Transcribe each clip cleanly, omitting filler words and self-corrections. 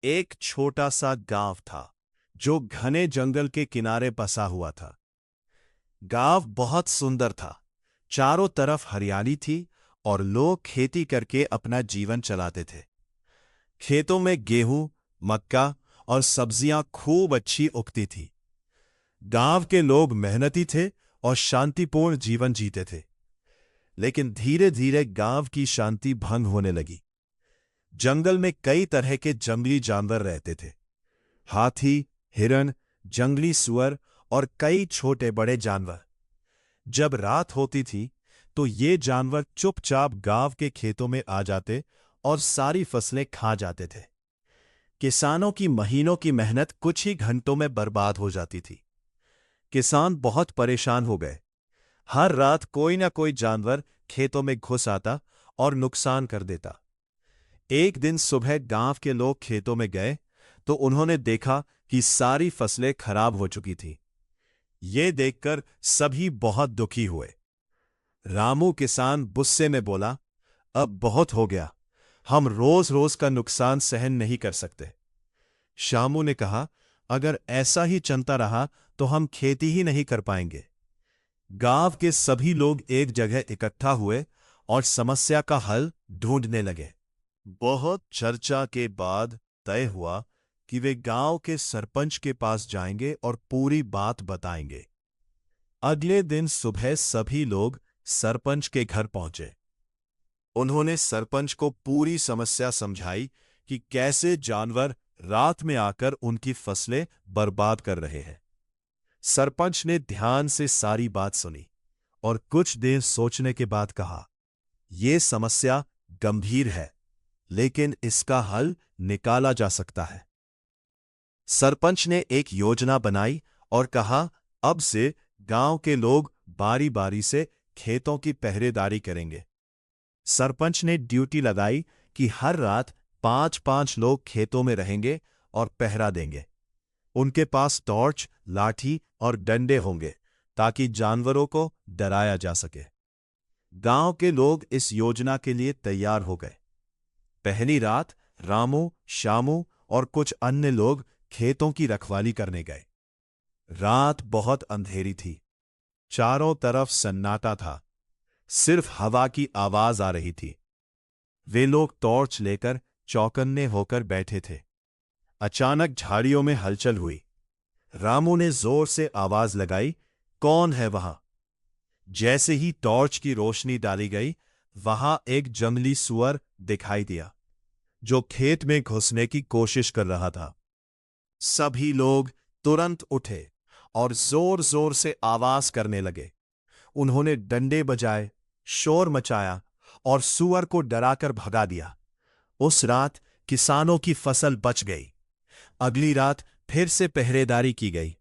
एक छोटा सा गांव था जो घने जंगल के किनारे बसा हुआ था। गांव बहुत सुंदर था। चारों तरफ हरियाली थी और लोग खेती करके अपना जीवन चलाते थे। खेतों में गेहूं, मक्का और सब्जियां खूब अच्छी उगती थी। गांव के लोग मेहनती थे और शांतिपूर्ण जीवन जीते थे। लेकिन धीरे धीरे गांव की शांति भंग होने लगी। जंगल में कई तरह के जंगली जानवर रहते थे। हाथी, हिरन, जंगली सुअर और कई छोटे बड़े जानवर। जब रात होती थी तो ये जानवर चुपचाप गांव के खेतों में आ जाते और सारी फसलें खा जाते थे। किसानों की महीनों की मेहनत कुछ ही घंटों में बर्बाद हो जाती थी। किसान बहुत परेशान हो गए। हर रात कोई ना कोई जानवर खेतों में घुस आता और नुकसान कर देता। एक दिन सुबह गांव के लोग खेतों में गए तो उन्होंने देखा कि सारी फसलें खराब हो चुकी थीं। ये देखकर सभी बहुत दुखी हुए। रामू किसान गुस्से में बोला, अब बहुत हो गया, हम रोज रोज का नुकसान सहन नहीं कर सकते। श्यामू ने कहा, अगर ऐसा ही चलता रहा तो हम खेती ही नहीं कर पाएंगे। गांव के सभी लोग एक जगह इकट्ठा हुए और समस्या का हल ढूंढने लगे। बहुत चर्चा के बाद तय हुआ कि वे गांव के सरपंच के पास जाएंगे और पूरी बात बताएंगे। अगले दिन सुबह सभी लोग सरपंच के घर पहुंचे। उन्होंने सरपंच को पूरी समस्या समझाई कि कैसे जानवर रात में आकर उनकी फसलें बर्बाद कर रहे हैं। सरपंच ने ध्यान से सारी बात सुनी और कुछ देर सोचने के बाद कहा, यह समस्या गंभीर है, लेकिन इसका हल निकाला जा सकता है। सरपंच ने एक योजना बनाई और कहा, अब से गांव के लोग बारी बारी से खेतों की पहरेदारी करेंगे। सरपंच ने ड्यूटी लगाई कि हर रात 5-5 लोग खेतों में रहेंगे और पहरा देंगे। उनके पास टॉर्च, लाठी और डंडे होंगे ताकि जानवरों को डराया जा सके। गांव के लोग इस योजना के लिए तैयार हो गए। पहली रात रामू, श्यामू और कुछ अन्य लोग खेतों की रखवाली करने गए। रात बहुत अंधेरी थी। चारों तरफ सन्नाटा था। सिर्फ हवा की आवाज आ रही थी। वे लोग टॉर्च लेकर चौकन्ने होकर बैठे थे। अचानक झाड़ियों में हलचल हुई। रामू ने जोर से आवाज लगाई, कौन है वहां? जैसे ही टॉर्च की रोशनी डाली गई, वहां एक जंगली सुअर दिखाई दिया जो खेत में घुसने की कोशिश कर रहा था। सभी लोग तुरंत उठे और जोर जोर से आवाज करने लगे। उन्होंने डंडे बजाए, शोर मचाया और सुअर को डराकर भगा दिया। उस रात किसानों की फसल बच गई। अगली रात फिर से पहरेदारी की गई।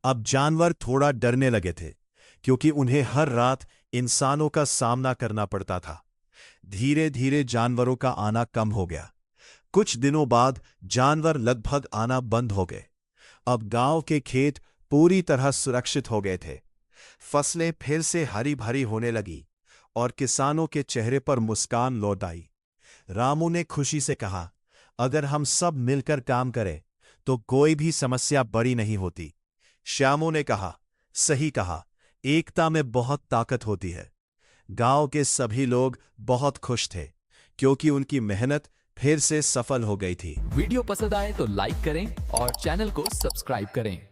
अब जानवर थोड़ा डरने लगे थे क्योंकि उन्हें हर रात इंसानों का सामना करना पड़ता था। धीरे धीरे जानवरों का आना कम हो गया। कुछ दिनों बाद जानवर लगभग आना बंद हो गए। अब गांव के खेत पूरी तरह सुरक्षित हो गए थे। फसलें फिर से हरी भरी होने लगी और किसानों के चेहरे पर मुस्कान लौट आई। रामू ने खुशी से कहा, अगर हम सब मिलकर काम करें तो कोई भी समस्या बड़ी नहीं होती। श्यामू ने कहा, सही कहा, एकता में बहुत ताकत होती है। गांव के सभी लोग बहुत खुश थे क्योंकि उनकी मेहनत फिर से सफल हो गई थी। वीडियो पसंद आए तो लाइक करें और चैनल को सब्सक्राइब करें।